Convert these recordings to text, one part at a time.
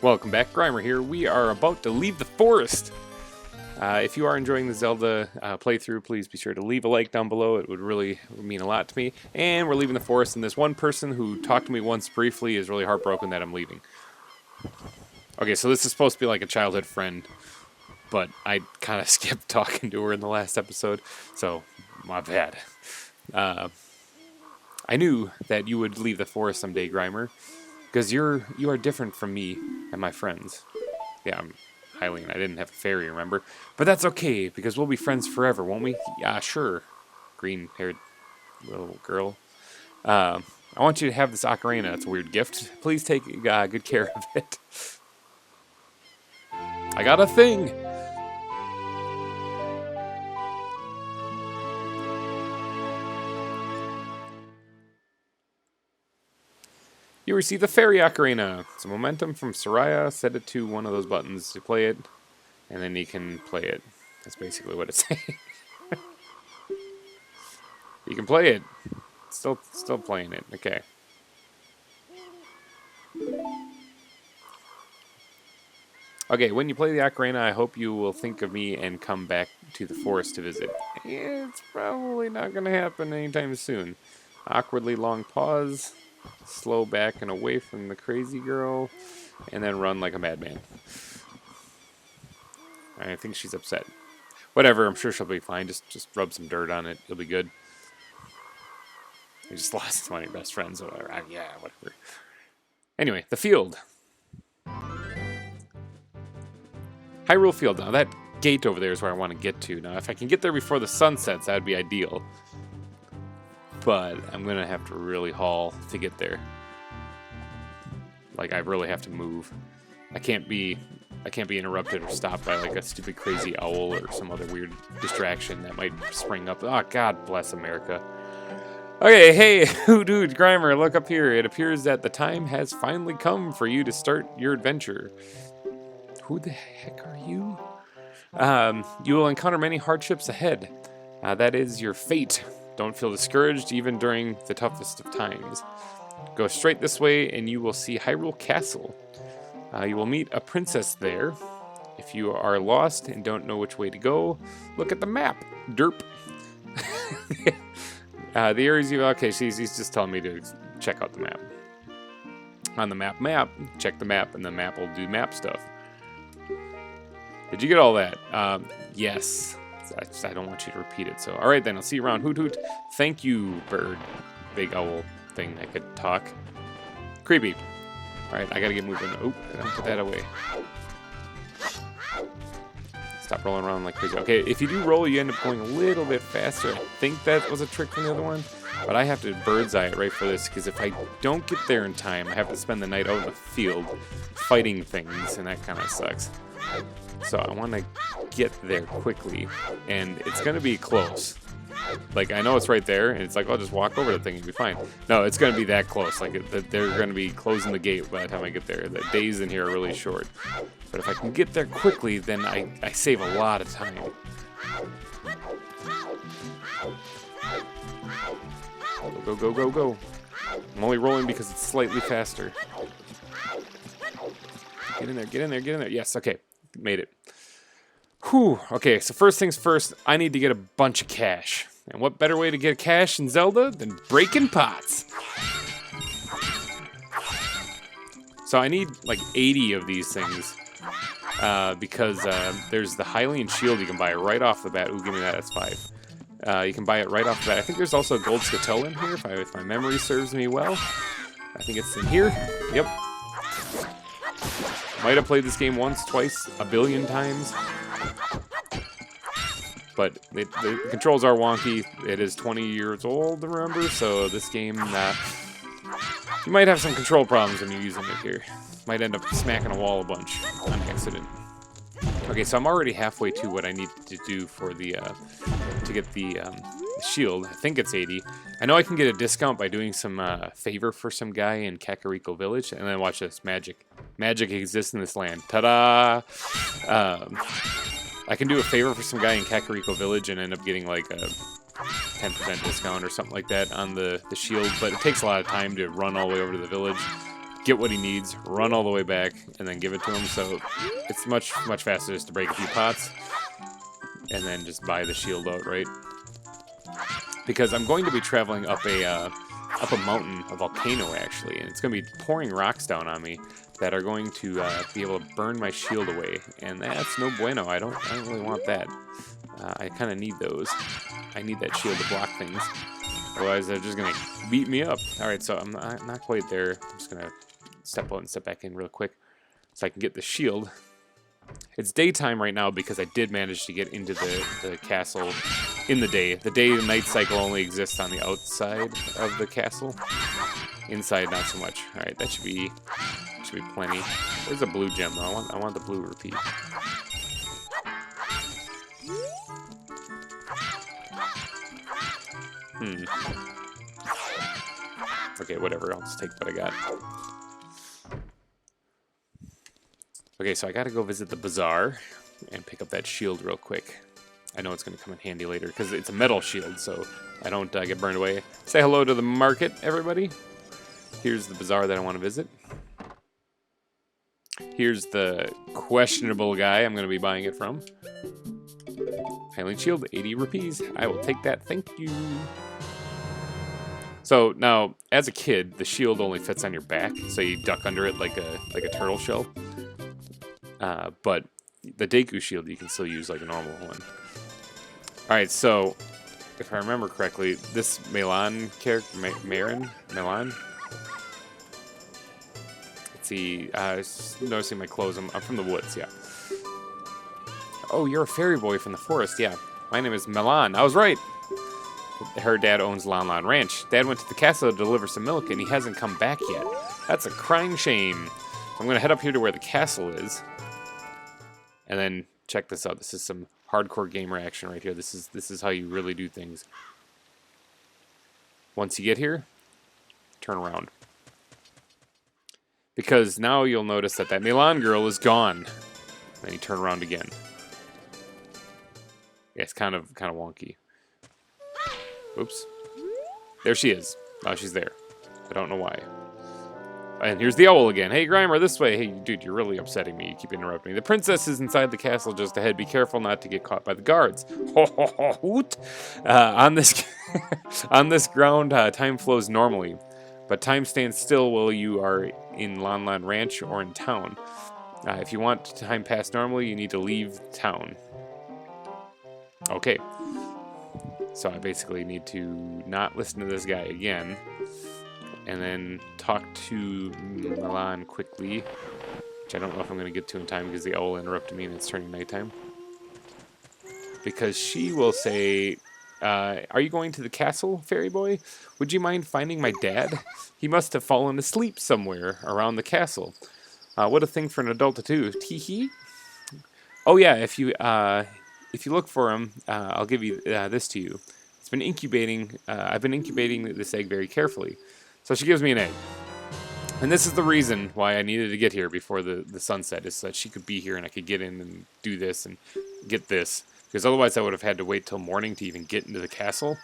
Welcome back, GReimer here. We are about to leave the forest. If you are enjoying the Zelda playthrough, please be sure to leave a like down below. It would really mean a lot to me. And we're leaving the forest, and this one person who talked to me once briefly is really heartbroken that I'm leaving. Okay, so this is supposed to be like a childhood friend, but I kind of skipped talking to her in the last episode, so my bad. I knew that you would leave the forest someday, GReimer, because you are different from me and my friends. Yeah, I'm Hylian. I didn't have a fairy, remember? But that's okay, because we'll be friends forever, won't we? Yeah, sure. Green-haired little girl. I want you to have this ocarina. It's a weird gift. Please take good care of it. I got a thing! You receive the fairy ocarina. It's a momentum from Soraya. Set it to one of those buttons to play it, and then you can play it. That's basically what it's saying. You can play it. Still playing it. Okay. Okay, when you play the ocarina, I hope you will think of me and come back to the forest to visit. It's probably not going to happen anytime soon. Awkwardly long pause. Slow back and away from the crazy girl, and then run like a madman. I think she's upset. Whatever, I'm sure she'll be fine. Just rub some dirt on it. You'll be good. You just lost one of your best friends. Whatever. Yeah, whatever. Anyway, the field. Hyrule Field. Now, that gate over there is where I want to get to. Now, if I can get there before the sun sets, that would be ideal. But I'm going to have to really haul to get there. Like, I really have to move. I can't be interrupted or stopped by, like, a stupid crazy owl or some other weird distraction that might spring up. Oh, God bless America. Okay, hey, dude, GReimer, look up here. It appears that the time has finally come for you to start your adventure. Who the heck are you? You will encounter many hardships ahead. That is your fate. Don't feel discouraged even during the toughest of times. Go straight this way and you will see Hyrule Castle. You will meet a princess there. If you are lost and don't know which way to go, look at the map. Derp. The areas you... Okay, so he's just telling me to check out the map. On the map, check the map, and the map will do map stuff. Did you get all that? Yes. I don't want you to repeat it, so... Alright then, I'll see you around. Hoot hoot. Thank you, bird. Big owl thing that could talk. Creepy. Alright, I gotta get moving. Oh, I gotta put that away. Stop rolling around like crazy. Okay, if you do roll, you end up going a little bit faster. I think that was a trick from the other one. But I have to bird's eye it right for this, because if I don't get there in time, I have to spend the night out in the field fighting things, and that kind of sucks. So I want to get there quickly, and it's going to be close. Like, I know it's right there, and it's like, I'll just walk over the thing and be fine. No, it's going to be that close. Like, they're going to be closing the gate by the time I get there. The days in here are really short. But if I can get there quickly, then I save a lot of time. Go, go, go, go. I'm only rolling because it's slightly faster. Get in there, get in there, get in there. Yes, okay. Made it. Whew. Okay, so first things first, I need to get a bunch of cash. And what better way to get cash in Zelda than breaking pots? So I need like 80 of these things. Because there's the Hylian shield you can buy right off the bat. Ooh, give me that, that's 5. You can buy it right off the bat. I think there's also a gold scutell in here, if my memory serves me well. I think it's in here. Yep. Might have played this game once, twice, a billion times. But the controls are wonky. It is 20 years old, remember? So this game, you might have some control problems when you're using it here. Might end up smacking a wall a bunch on accident. Okay, so I'm already halfway to what I need to do for the to get the shield. I think it's 80. I know I can get a discount by doing some favor for some guy in Kakariko Village. And then watch this, magic. Magic exists in this land. Ta-da! I can do a favor for some guy in Kakariko Village and end up getting like a 10% discount or something like that on the shield. But it takes a lot of time to run all the way over to the village, get what he needs, run all the way back, and then give it to him. So it's much faster just to break a few pots and then just buy the shield outright. Because I'm going to be traveling up a mountain, a volcano actually, and it's going to be pouring rocks down on me that are going to be able to burn my shield away, and that's no bueno. I don't really want that. I kind of need those. I need that shield to block things. Otherwise, they're just going to beat me up. Alright, so I'm not quite there. I'm just going to step out and step back in real quick so I can get the shield. It's daytime right now because I did manage to get into the castle in the day. The day and night cycle only exists on the outside of the castle. Inside, not so much. Alright, that should be plenty. Where's the blue gem though? I want the blue repeat. Okay, whatever. I'll just take what I got. Okay, so I gotta go visit the bazaar and pick up that shield real quick. I know it's gonna come in handy later because it's a metal shield, so I don't get burned away. Say hello to the market, everybody. Here's the bazaar that I want to visit. Here's the questionable guy I'm gonna be buying it from. Handling shield, 80 rupees. I will take that, thank you. So now, as a kid, the shield only fits on your back, so you duck under it like a turtle shell. But the Deku shield you can still use like a normal one. Alright, so if I remember correctly, this Milan character, Milan? Let's see, noticing my clothes, I'm from the woods, yeah. Oh, you're a fairy boy from the forest, yeah. My name is Milan, I was right! Her dad owns Lon Lon Ranch. Dad went to the castle to deliver some milk and he hasn't come back yet. That's a crying shame. I'm gonna head up here to where the castle is. And then check this out. This is some hardcore gamer action right here. This is how you really do things. Once you get here, turn around. Because now you'll notice that Milan girl is gone. Then you turn around again. Yeah, it's kind of wonky. Oops. There she is. Oh, she's there. I don't know why. And here's the owl again. Hey, GReimer, this way. Hey, dude, you're really upsetting me. You keep interrupting me. The princess is inside the castle just ahead. Be careful not to get caught by the guards. On this on this ground, time flows normally. But time stands still while you are in Lon Lon Ranch or in town. If you want time pass normally, you need to leave town. Okay. So I basically need to not listen to this guy again. And then talk to Milan quickly. Which I don't know if I'm going to get to in time because the owl interrupted me and it's turning nighttime. Because she will say, are you going to the castle, fairy boy? Would you mind finding my dad? He must have fallen asleep somewhere around the castle. What a thing for an adult to do. Tee-hee? Oh yeah, if you look for him, I'll give you this to you. It's been incubating. I've been incubating this egg very carefully. So she gives me an egg. And this is the reason why I needed to get here before the sunset, is so that she could be here and I could get in and do this and get this. Because otherwise I would have had to wait till morning to even get into the castle.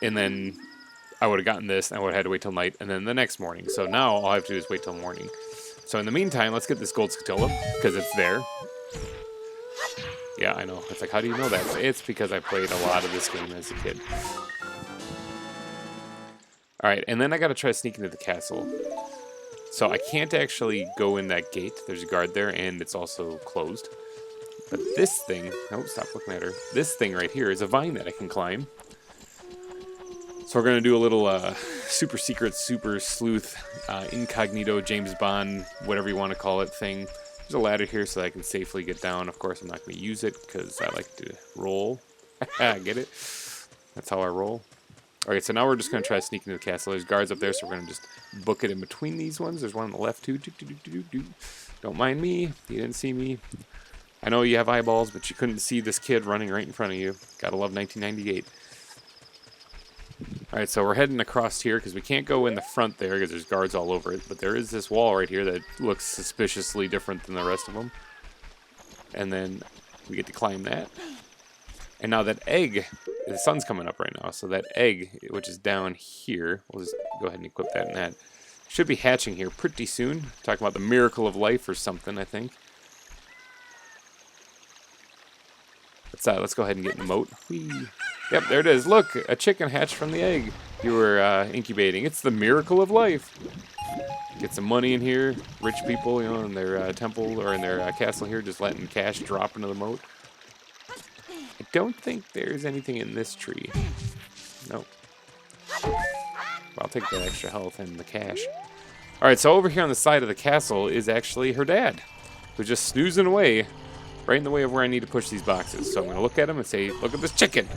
And then I would have gotten this and I would have had to wait till night and then the next morning. So now all I have to do is wait till morning. So in the meantime, let's get this gold scutilla, because it's there. Yeah, I know. It's like, how do you know that? It's because I played a lot of this game as a kid. Alright, and then I gotta try to sneak into the castle. So I can't actually go in that gate. There's a guard there, and it's also closed. But this thing... Oh, stop looking at her. This thing right here is a vine that I can climb. So we're gonna do a little super secret, super sleuth, incognito, James Bond, whatever you want to call it, thing. There's a ladder here so that I can safely get down. Of course, I'm not going to use it because I like to roll. Get it? That's how I roll. Alright, so now we're just going to try to sneak into the castle. There's guards up there, so we're going to just book it in between these ones. There's one on the left, too. Don't mind me. You didn't see me. I know you have eyeballs, but you couldn't see this kid running right in front of you. Gotta love 1998. Alright, so we're heading across here because we can't go in the front there because there's guards all over it. But there is this wall right here that looks suspiciously different than the rest of them. And then we get to climb that. And now that egg, the sun's coming up right now, so that egg, which is down here, we'll just go ahead and equip that and that, Should be hatching here pretty soon. Talking about the miracle of life or something, I think. Let's go ahead and get in the moat. Whee. Yep, there it is. Look, a chicken hatched from the egg you were incubating. It's the miracle of life. Get some money in here. Rich people, you know, in their temple or in their castle here, just letting cash drop into the moat. I don't think there's anything in this tree. Nope. Well, I'll take that extra health and the cash. All right, so over here on the side of the castle is actually her dad, who's just snoozing away right in the way of where I need to push these boxes. So I'm going to look at him and say, look at this chicken.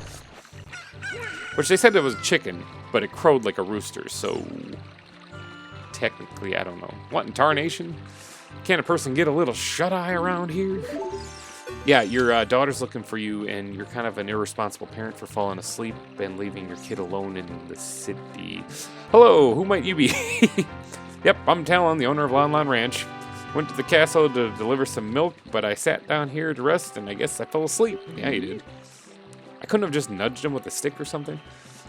Which they said it was a chicken, but it crowed like a rooster, so technically, I don't know. What in tarnation? Can a person get a little shut-eye around here? Yeah, your daughter's looking for you, and you're kind of an irresponsible parent for falling asleep and leaving your kid alone in the city. Hello, who might you be? Yep, I'm Talon, the owner of Lon Lon Ranch. Went to the castle to deliver some milk, but I sat down here to rest, and I guess I fell asleep. Yeah, you did. I couldn't have just nudged him with a stick or something.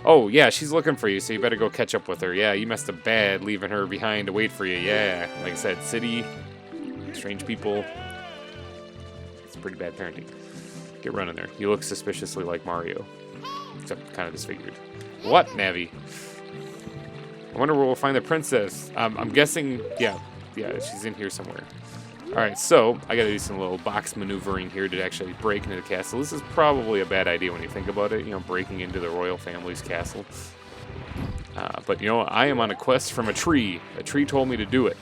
Oh, yeah, she's looking for you, so you better go catch up with her. Yeah, you messed up bad leaving her behind to wait for you. Yeah, like I said, city, strange people. It's pretty bad parenting. Get running there. You look suspiciously like Mario, except kind of disfigured. What, Navi? I wonder where we'll find the princess. I'm guessing, yeah, she's in here somewhere. Alright, so I gotta do some little box maneuvering here to actually break into the castle. This is probably a bad idea when you think about it, you know, breaking into the royal family's castle. But, you know, I am on a quest from a tree. A tree told me to do it.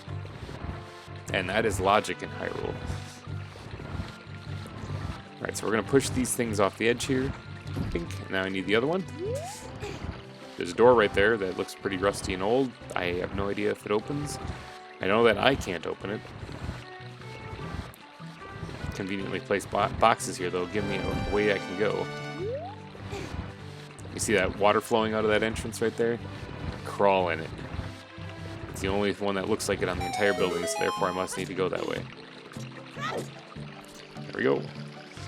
And that is logic in Hyrule. Alright, so we're gonna push these things off the edge here. I think. Now I need the other one. There's a door right there that looks pretty rusty and old. I have no idea if it opens. I know that I can't open it. Conveniently placed boxes here, though, give me a way I can go. You see that water flowing out of that entrance right there? Crawl in it. It's the only one that looks like it on the entire building, so therefore I must need to go that way. There we go.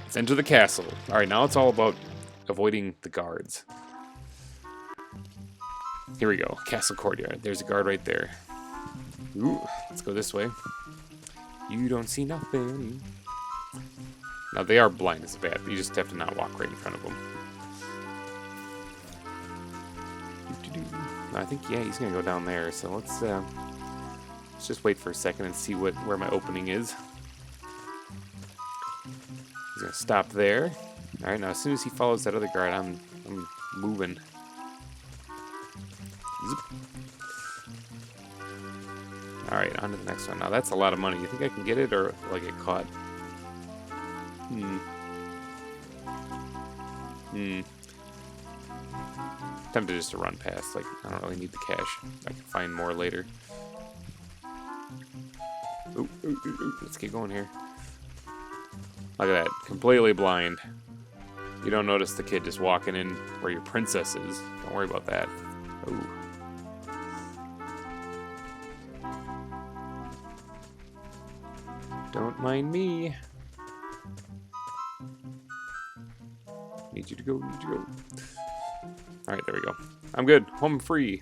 Let's enter the castle. Alright, now it's all about avoiding the guards. Here we go. Castle courtyard. There's a guard right there. Ooh, let's go this way. You don't see nothing. Now, they are blind as a bat, but you just have to not walk right in front of them. I think, yeah, he's going to go down there, so let's just wait for a second and see where my opening is. He's going to stop there. Alright, now as soon as he follows that other guard, I'm moving. Alright, on to the next one. Now, that's a lot of money. You think I can get it, or will I get caught? Tempted just to run past. Like, I don't really need the cash. I can find more later. Ooh, let's get going here. Look at that. Completely blind. You don't notice the kid just walking in where your princess is. Don't worry about that. Ooh. Don't mind me. Need you to go, need you to go. Alright, there we go. I'm good. Home free.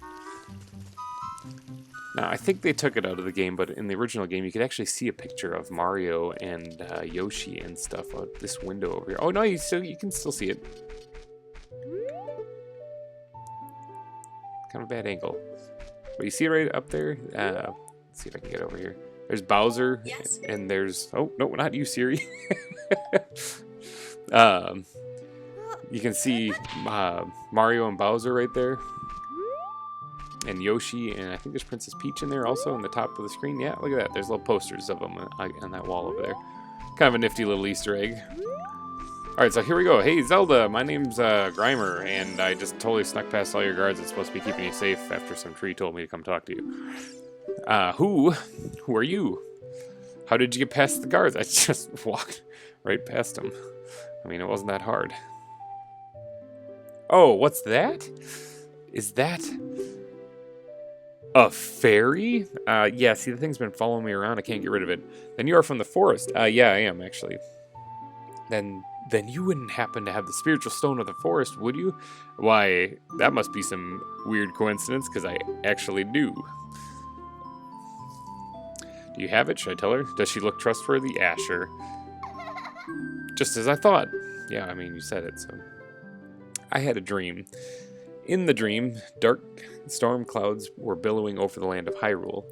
Now, I think they took it out of the game, but in the original game, you could actually see a picture of Mario and Yoshi and stuff out this window over here. Oh, no, you can still see it. Kind of a bad angle. But you see it right up there? Let's see if I can get over here. There's Bowser, yes. And there's... Oh, no, not you, Siri. You can see Mario and Bowser right there. And Yoshi, and I think there's Princess Peach in there also on the top of the screen. Yeah, look at that. There's little posters of them on that wall over there. Kind of a nifty little Easter egg. Alright, so here we go. Hey, Zelda, my name's GReimer, and I just totally snuck past all your guards that's supposed to be keeping you safe after some tree told me to come talk to you. Who are you? How did you get past the guards? I just walked right past them. I mean, it wasn't that hard. Oh, what's that? Is that a fairy? Yeah, see, the thing's been following me around. I can't get rid of it. Then you are from the forest. Yeah, I am, actually. Then you wouldn't happen to have the spiritual stone of the forest, would you? Why, that must be some weird coincidence, because I actually do. Do you have it? Should I tell her? Does she look trustworthy? Yeah, sure. Just as I thought. Yeah, I mean, you said it, so. I had a dream. In the dream, dark storm clouds were billowing over the land of Hyrule.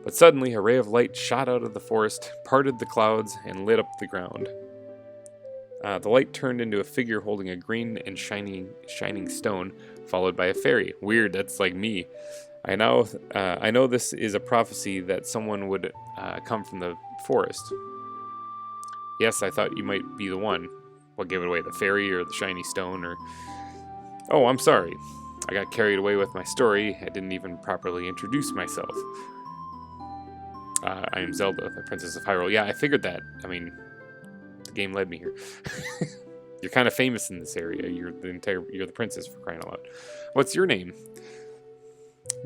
But suddenly, a ray of light shot out of the forest, parted the clouds, and lit up the ground. The light turned into a figure holding a green and shining stone, followed by a fairy. Weird, that's like me. I know this is a prophecy that someone would come from the forest. Yes, I thought you might be the one. What gave it away, the fairy or the shiny stone or... Oh, I'm sorry. I got carried away with my story. I didn't even properly introduce myself. I am Zelda, the Princess of Hyrule. Yeah, I figured that. I mean, the game led me here. You're kind of famous in this area. You're the princess, for crying out loud. What's your name? ...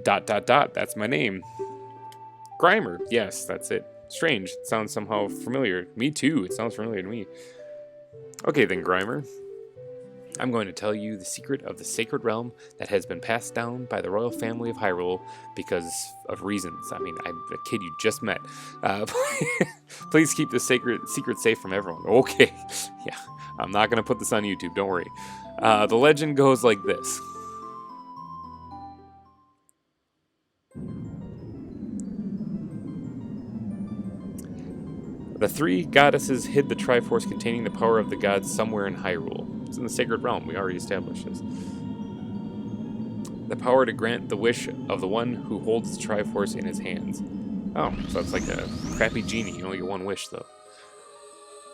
That's my name. GReimer. Yes, that's it. Strange. It sounds somehow familiar. Me too. It sounds familiar to me. Okay then, GReimer. I'm going to tell you the secret of the sacred realm that has been passed down by the royal family of Hyrule because of reasons. I mean, the kid you just met. Please keep the secret safe from everyone. Okay. Yeah, I'm not going to put this on YouTube. Don't worry. The legend goes like this. The three goddesses hid the Triforce containing the power of the gods somewhere in Hyrule. It's in the sacred realm. We already established this. The power to grant the wish of the one who holds the Triforce in his hands. Oh, so it's like a crappy genie. You only get one wish, though.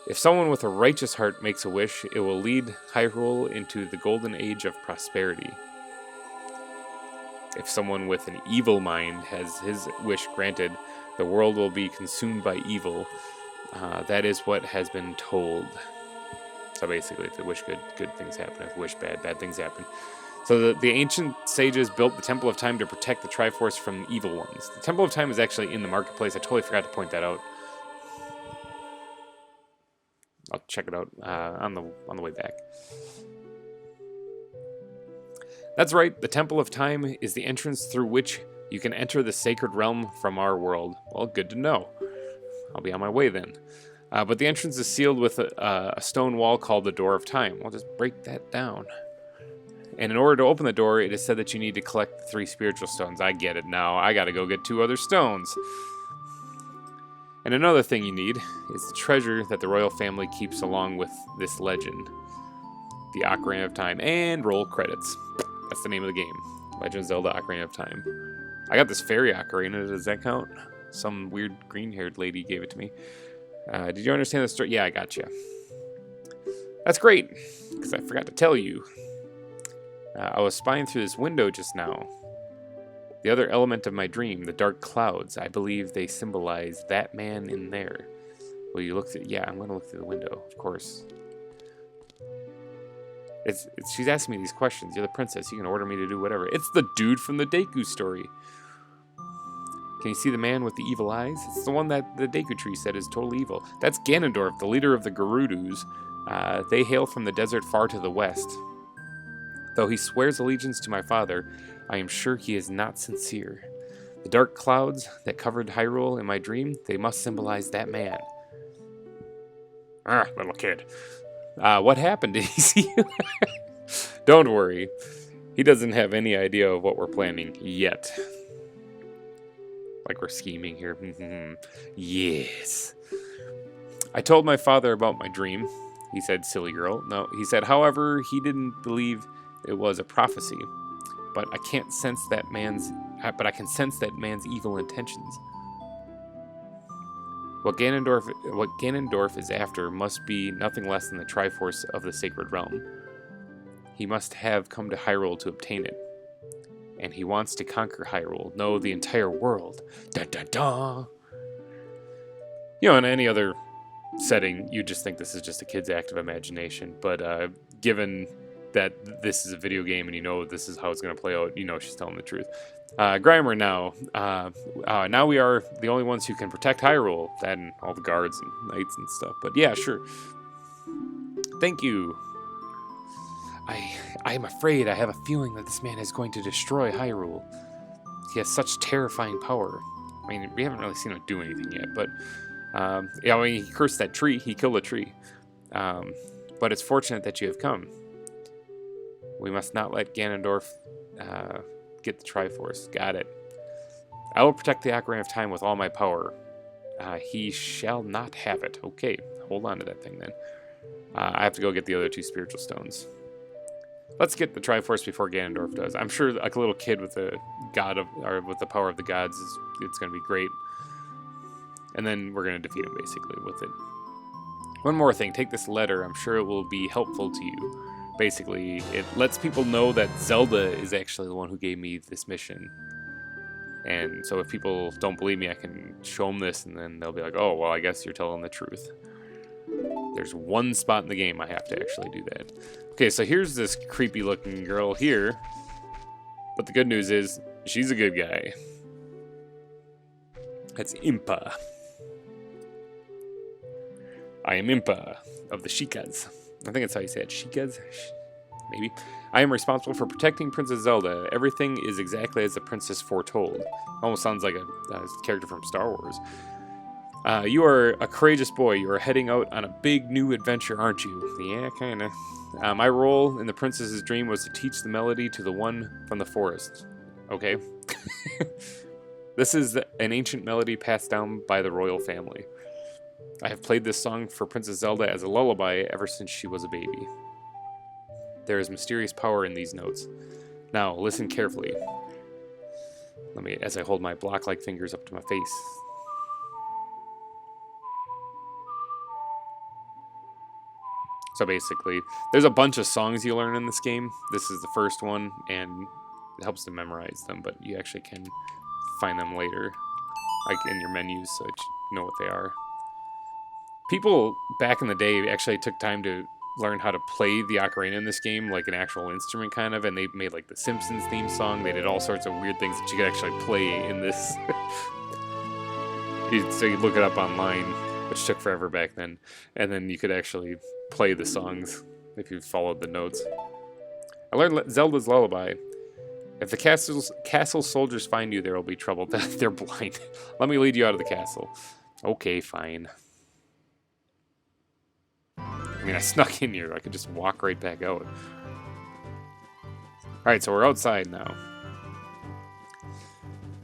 If someone with a righteous heart makes a wish, it will lead Hyrule into the golden age of prosperity. If someone with an evil mind has his wish granted, the world will be consumed by evil. That is what has been told. So basically, if they wish good, good things happen. If they wish bad, bad things happen. So the ancient sages built the Temple of Time to protect the Triforce from evil ones. The Temple of Time is actually in the marketplace. I totally forgot to point that out. I'll check it out on the way back. That's right. The Temple of Time is the entrance through which you can enter the sacred realm from our world. Well, good to know. I'll be on my way then. But the entrance is sealed with a stone wall called the Door of Time. We'll just break that down. And in order to open the door, it is said that you need to collect the 3 spiritual stones. I get it now. I gotta go get 2 other stones. And another thing you need is the treasure that the royal family keeps along with this legend. The Ocarina of Time. And roll credits. That's the name of the game. Legend of Zelda Ocarina of Time. I got this fairy ocarina. Does that count? Some weird green-haired lady gave it to me. Did you understand the story? Yeah, I got you. That's great, because I forgot to tell you. I was spying through this window just now. The other element of my dream, the dark clouds, I believe they symbolize that man in there. Will you look through? Yeah, I'm going to look through the window, of course. She's asking me these questions. You're the princess. You can order me to do whatever. It's the dude from the Deku story. Can you see the man with the evil eyes? It's the one that the Deku tree said is totally evil. That's Ganondorf, the leader of the Gerudus. They hail from the desert far to the west. Though he swears allegiance to my father, I am sure he is not sincere. The dark clouds that covered Hyrule in my dream, they must symbolize that man. Little kid. What happened? Did he see you? Don't worry. He doesn't have any idea of what we're planning yet. Like we're scheming here. Yes. I told my father about my dream. He said, silly girl. No, he said, however, he didn't believe it was a prophecy. But I can sense that man's evil intentions. What Ganondorf is after must be nothing less than the Triforce of the Sacred Realm. He must have come to Hyrule to obtain it. And he wants to conquer Hyrule. No, the entire world. Da da da! You know, in any other setting, you just think this is just a kid's active imagination. But given that this is a video game and you know this is how it's going to play out, you know she's telling the truth. GReimer now. Now we are the only ones who can protect Hyrule. That and all the guards and knights and stuff. But yeah, sure. Thank you. I am afraid I have a feeling that this man is going to destroy Hyrule. He has such terrifying power. I mean, we haven't really seen him do anything yet, but yeah, I mean, he cursed that tree. He killed a tree. But it's fortunate that you have come. We must not let Ganondorf get the Triforce. Got it. I will protect the Ocarina of Time with all my power. He shall not have it. Okay, hold on to that thing then. I have to go get the other 2 spiritual stones. Let's get the Triforce before Ganondorf does. I'm sure like a little kid with the with the power of the gods it's going to be great. And then we're going to defeat him basically with it. One more thing, take this letter. I'm sure it will be helpful to you. Basically, it lets people know that Zelda is actually the one who gave me this mission. And so if people don't believe me, I can show them this, and then they'll be like, oh, well, I guess you're telling the truth. There's one spot in the game I have to actually do that. Okay, so here's this creepy-looking girl here. But the good news is, she's a good guy. That's Impa. I am Impa of the Shikas. I think that's how you say it. Shikas? Maybe. I am responsible for protecting Princess Zelda. Everything is exactly as the princess foretold. Almost sounds like a character from Star Wars. You are a courageous boy. You are heading out on a big new adventure, aren't you? Yeah, kinda. My role in the princess's dream was to teach the melody to the one from the forest. Okay. This is an ancient melody passed down by the royal family. I have played this song for Princess Zelda as a lullaby ever since she was a baby. There is mysterious power in these notes. Now, listen carefully. As I hold my block-like fingers up to my face. So basically, there's a bunch of songs you learn in this game. This is the first one, and it helps to memorize them, but you actually can find them later, like in your menus, so that you know what they are. People back in the day actually took time to learn how to play the ocarina in this game, like an actual instrument kind of, and they made like the Simpsons theme song. They did all sorts of weird things that you could actually play in this. So you look it up online, which took forever back then, and then you could actually play the songs if you followed the notes. I learned Zelda's lullaby. If the castle soldiers find you, there will be trouble. They're blind. Let me lead you out of the castle. Okay, fine. I mean, I snuck in here. I could just walk right back out. Alright, so we're outside now.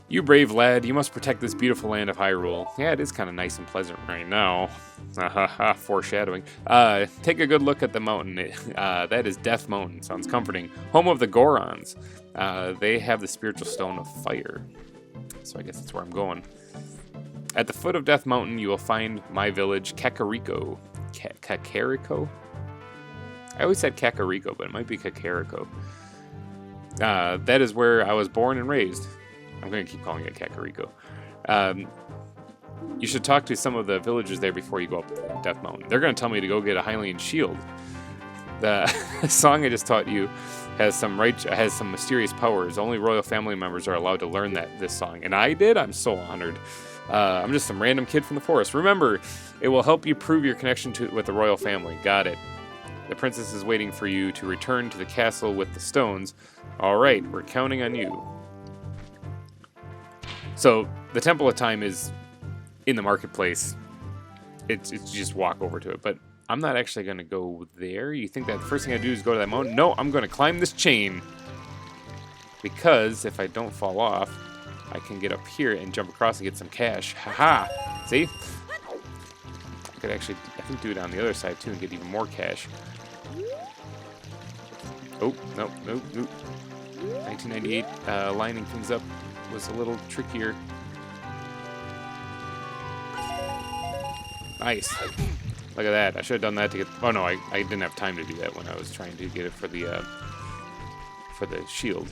You brave lad, you must protect this beautiful land of Hyrule. Yeah, it is kind of nice and pleasant right now. Foreshadowing. Take a good look at the mountain. That is Death Mountain. Sounds comforting. Home of the Gorons. They have the spiritual stone of fire. So I guess that's where I'm going. At the foot of Death Mountain, you will find my village, Kakariko. Kakariko? I always said Kakariko, but it might be Kakariko. That is where I was born and raised. I'm going to keep calling it Kakariko. You should talk to some of the villagers there before you go up Death Mountain. They're going to tell me to go get a Hylian shield. The song I just taught you has some mysterious powers. Only royal family members are allowed to learn this song. And I did? I'm so honored. I'm just some random kid from the forest. Remember, it will help you prove your connection with the royal family. Got it. The princess is waiting for you to return to the castle with the stones. All right, we're counting on you. So, the Temple of Time is in the marketplace. It's you just walk over to it, but I'm not actually going to go there. You think that the first thing I do is go to that mountain? No, I'm going to climb this chain. Because if I don't fall off, I can get up here and jump across and get some cash. Haha! See? I could actually, I think, do it on the other side too and get even more cash. Oh, nope. 1998, lining things up was a little trickier. Nice. Look at that. I should have done that to get... Oh, no, I didn't have time to do that when I was trying to get it for the shield.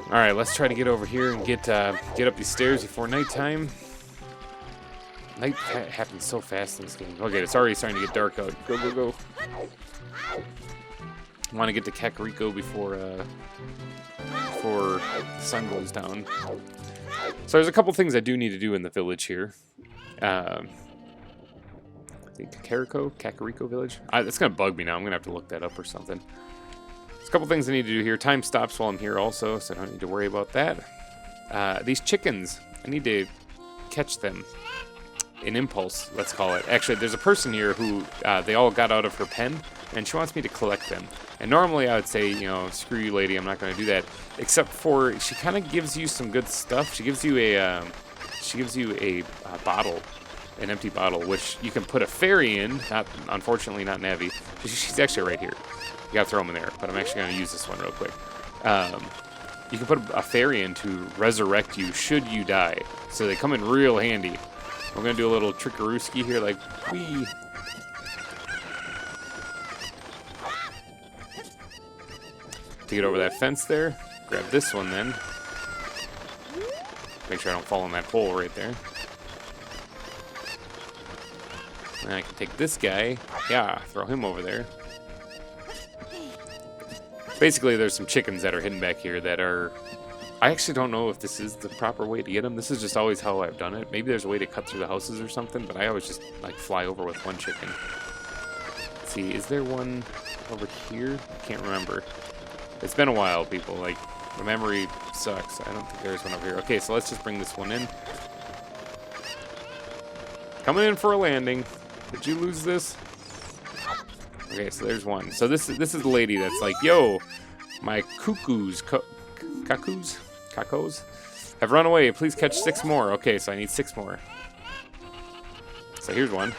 All right, let's try to get over here and get up these stairs before nighttime. Night happens so fast in this game. Okay, it's already starting to get dark out. Go. I want to get to Kakariko before the sun goes down. So there's a couple things I do need to do in the village here. I think Kakariko village? It's going to bug me now. I'm going to have to look that up or something. There's a couple things I need to do here. Time stops while I'm here also, so I don't need to worry about that. these chickens. I need to catch them. An impulse, let's call it. Actually, there's a person here who they all got out of her pen, and she wants me to collect them. And normally I would say, you know, screw you, lady, I'm not going to do that. Except for she kind of gives you some good stuff. She gives you a bottle, an empty bottle, which you can put a fairy in. Not, unfortunately, not Navi. She's actually right here. You gotta throw them in there. But I'm actually going to use this one real quick. You can put a fairy in to resurrect you should you die. So they come in real handy. We're going to do a little trickarooski here, like, whee. To get over that fence there, grab this one then. Make sure I don't fall in that hole right there. And I can take this guy, yeah, throw him over there. Basically, there's some chickens that are hidden back here that are... I actually don't know if this is the proper way to get them. This is just always how I've done it. Maybe there's a way to cut through the houses or something, but I always just, like, fly over with one chicken. Let's see, is there one over here? I can't remember. It's been a while, people. Like, the memory sucks. I don't think there's one over here. Okay, so let's just bring this one in. Coming in for a landing. Did you lose this? Okay, so there's one. So this is the lady that's like, yo, my cuckoos have run away. Please catch 6 more. Okay, so I need 6 more. So here's one.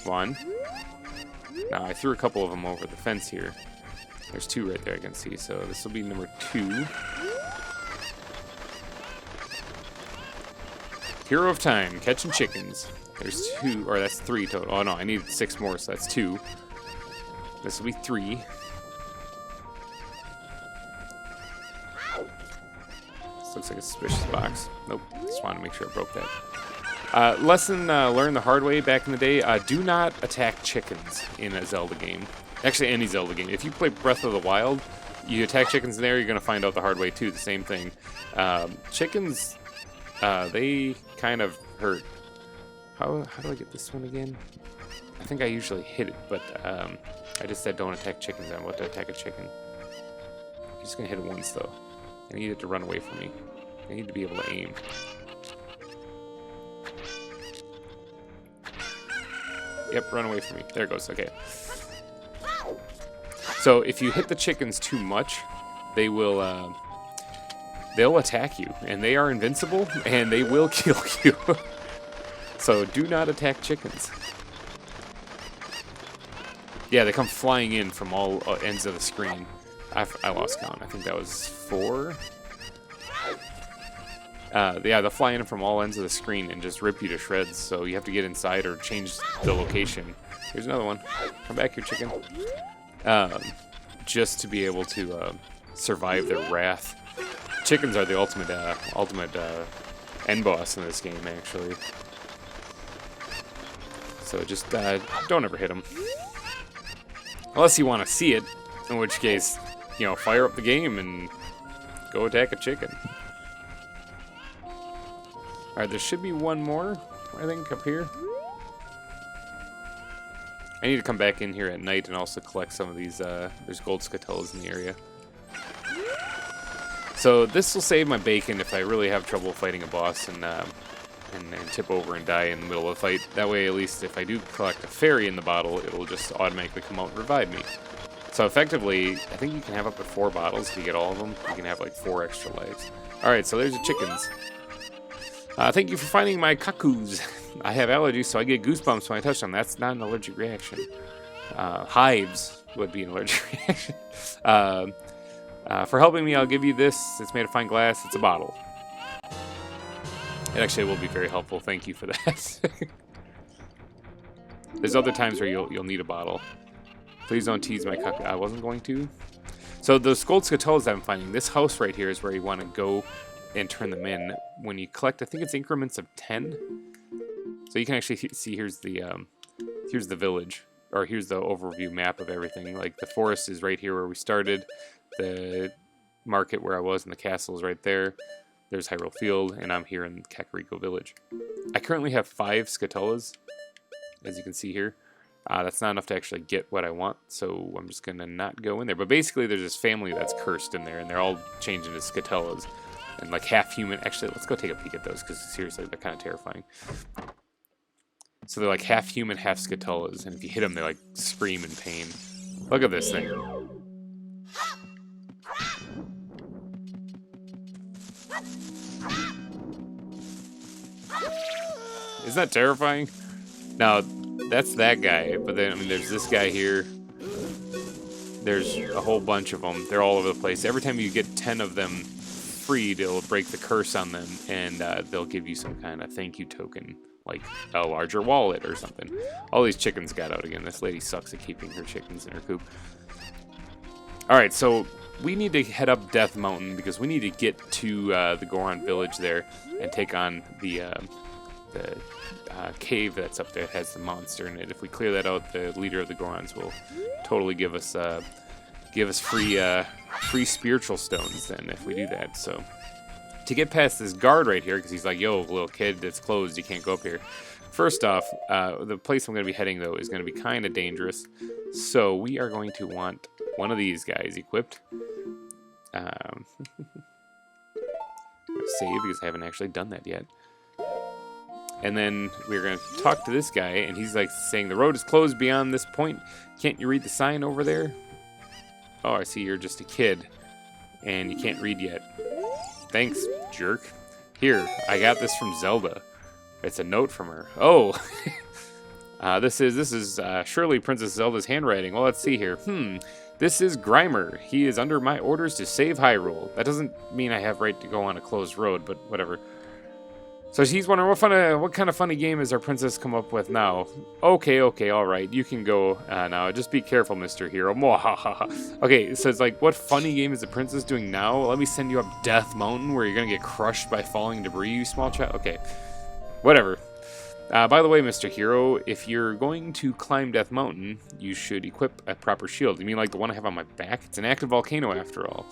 One. Now I threw a couple of them over the fence here. There's 2 right there I can see. So this will be number 2. Hero of Time, catching chickens. There's 2, or that's 3 total. Oh no, I need 6 more, so that's 2. This will be 3. Looks like a suspicious box. Nope. Just wanted to make sure I broke that. Lesson learned the hard way back in the day. Do not attack chickens in a Zelda game. Actually, any Zelda game. If you play Breath of the Wild, you attack chickens in there, you're going to find out the hard way too. The same thing. Chickens, they kind of hurt. How do I get this one again? I think I usually hit it, but I just said don't attack chickens. I'm about to attack a chicken. I'm just going to hit it once, though. I need it to run away from me. I need to be able to aim. Yep, run away from me. There it goes. Okay. So if you hit the chickens too much, they will they'll attack you, and they are invincible, and they will kill you. So do not attack chickens. Yeah, they come flying in from all ends of the screen. I lost count. I think that was 4. Yeah, they'll fly in from all ends of the screen and just rip you to shreds, so you have to get inside or change the location. Here's another one. Come back here, chicken. Just to be able to survive their wrath. Chickens are the ultimate end boss in this game, actually. So just don't ever hit them. Unless you want to see it, in which case, you know, fire up the game and go attack a chicken. Alright, there should be one more, I think, up here. I need to come back in here at night and also collect some of these, there's gold scutullas in the area. So this will save my bacon if I really have trouble fighting a boss and tip over and die in the middle of the fight. That way, at least if I do collect a fairy in the bottle, it'll just automatically come out and revive me. So effectively, I think you can have up to 4 bottles if you get all of them. You can have like 4 extra lives. Alright, so there's the chickens. Thank you for finding my cuckoos. I have allergies, so I get goosebumps when I touch them. That's not an allergic reaction. Hives would be an allergic reaction. For helping me, I'll give you this. It's made of fine glass. It's a bottle. It actually will be very helpful. Thank you for that. There's other times where you'll need a bottle. Please don't tease my cuck. I wasn't going to. So those gold scutullas I'm finding, this house right here is where you want to go and turn them in. When you collect, I think it's increments of 10. So you can actually see here's the village, or here's the overview map of everything. Like the forest is right here where we started. The market where I was, and the castle is right there. There's Hyrule Field, and I'm here in Kakariko Village. I currently have 5 scutullas, as you can see here. That's not enough to actually get what I want, so I'm just gonna not go in there. But basically, there's this family that's cursed in there, and they're all changed into Skatellas. And like half human. Actually, let's go take a peek at those, because seriously, they're kind of terrifying. So they're like half human, half Skatellas, and if you hit them, they like scream in pain. Look at this thing. Isn't that terrifying? Now, that's that guy, but then, I mean, there's this guy here. There's a whole bunch of them. They're all over the place. Every time you get 10 of them freed, it'll break the curse on them, and they'll give you some kind of thank you token, like a larger wallet or something. All these chickens got out again. This lady sucks at keeping her chickens in her coop. Alright, so we need to head up Death Mountain, because we need to get to the Goron village there and take on the cave that's up there. It has the monster in it. If we clear that out, the leader of the Gorons will totally give us free spiritual stones then if we do that. So to get past this guard right here, because he's like, yo, little kid, it's closed, you can't go up here. First off, the place I'm going to be heading, though, is going to be kind of dangerous. So we are going to want one of these guys equipped. I'm going to save, because I haven't actually done that yet. And then we're going to talk to this guy, and he's like saying, the road is closed beyond this point. Can't you read the sign over there? Oh, I see you're just a kid, and you can't read yet. Thanks, jerk. Here, I got this from Zelda. It's a note from her. Oh, this is surely Princess Zelda's handwriting. Well, let's see here. This is GReimer. He is under my orders to save Hyrule. That doesn't mean I have right to go on a closed road, but whatever. So she's wondering, what kind of funny game is our princess come up with now? Okay, all right, you can go now. Just be careful, Mr. Hero. Okay, so it's like, what funny game is the princess doing now? Let me send you up Death Mountain, where you're gonna get crushed by falling debris, you small child. Okay, whatever. By the way, Mr. Hero, if you're going to climb Death Mountain, you should equip a proper shield. You mean like the one I have on my back? It's an active volcano, after all.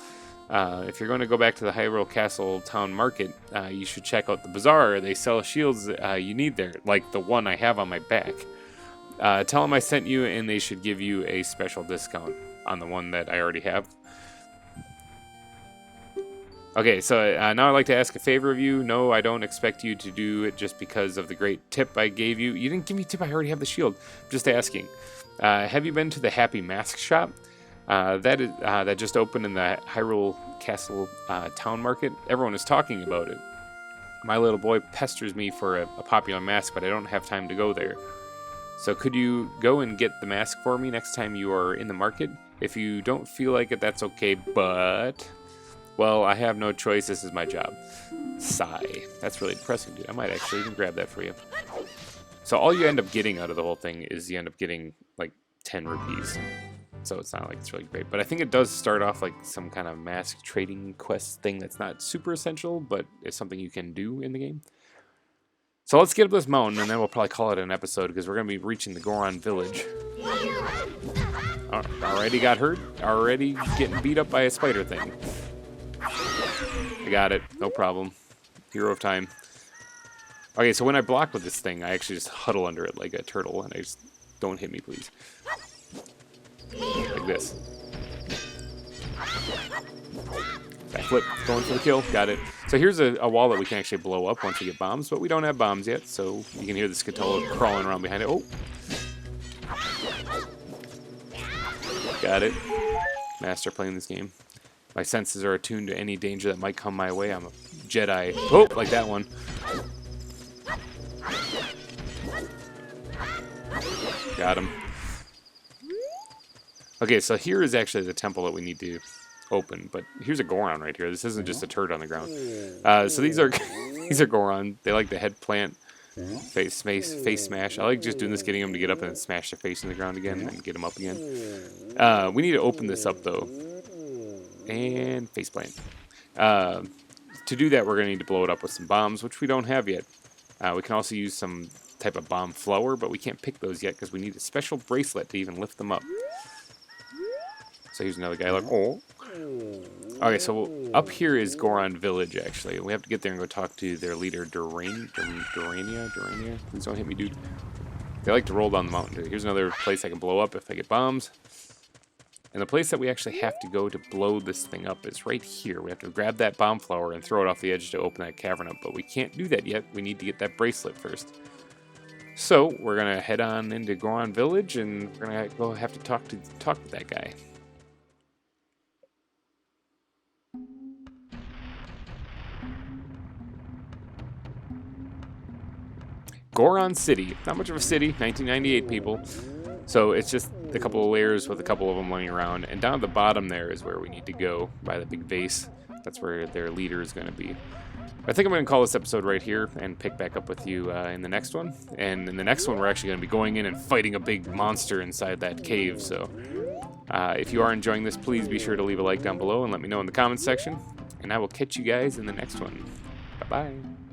If you're going to go back to the Hyrule Castle Town Market, you should check out the bazaar. They sell shields you need there, like the one I have on my back. Tell them I sent you, and they should give you a special discount on the one that I already have. Okay, so now I'd like to ask a favor of you. No, I don't expect you to do it just because of the great tip I gave you. You didn't give me a tip, I already have the shield. I'm just asking. Have you been to the Happy Mask Shop? That just opened in the Hyrule Castle Town Market. Everyone is talking about it. My little boy pesters me for a popular mask, but I don't have time to go there. So could you go and get the mask for me next time you are in the market? If you don't feel like it, that's okay, but... well, I have no choice. This is my job. Sigh. That's really depressing, dude. I might actually even grab that for you. So all you end up getting out of the whole thing is you end up getting, like, 10 rupees. So it's not like it's really great. But I think it does start off like some kind of mask trading quest thing that's not super essential, but it's something you can do in the game. So let's get up this mountain, and then we'll probably call it an episode, because we're going to be reaching the Goron village. Already got hurt. Already getting beat up by a spider thing. I got it. No problem. Hero of time. Okay, so when I block with this thing, I actually just huddle under it like a turtle, and I just... don't hit me, please. Like this. Backflip, going for the kill, got it. So here's a wall that we can actually blow up once we get bombs, but we don't have bombs yet, so you can hear the Skatello crawling around behind it. Oh! Got it. Master playing this game. My senses are attuned to any danger that might come my way. I'm a Jedi. Oh, like that one. Got him. Okay, so here is actually the temple that we need to open, but here's a Goron right here. This isn't just a turd on the ground. So these are these are Goron. They like the head plant, face smash. I like just doing this, getting them to get up and smash their face in the ground again, and get them up again. We need to open this up though, and face plant. To do that, we're gonna need to blow it up with some bombs, which we don't have yet. We can also use some type of bomb flower, but we can't pick those yet because we need a special bracelet to even lift them up. So here's another guy like, oh. Okay, so up here is Goron Village, actually. We have to get there and go talk to their leader, Durania. Please don't hit me, dude. They like to roll down the mountain too. Here's another place I can blow up if I get bombs. And the place that we actually have to go to blow this thing up is right here. We have to grab that bomb flower and throw it off the edge to open that cavern up. But we can't do that yet. We need to get that bracelet first. So we're going to head on into Goron Village, and we're going to go have to talk to that guy. Goron City. Not much of a city, 1998 people. So it's just a couple of layers with a couple of them running around. And down at the bottom there is where we need to go, by the big vase. That's where their leader is going to be. I think I'm going to call this episode right here and pick back up with you in the next one. And in the next one, we're actually going to be going in and fighting a big monster inside that cave. So if you are enjoying this, please be sure to leave a like down below and let me know in the comments section. And I will catch you guys in the next one. Bye-bye.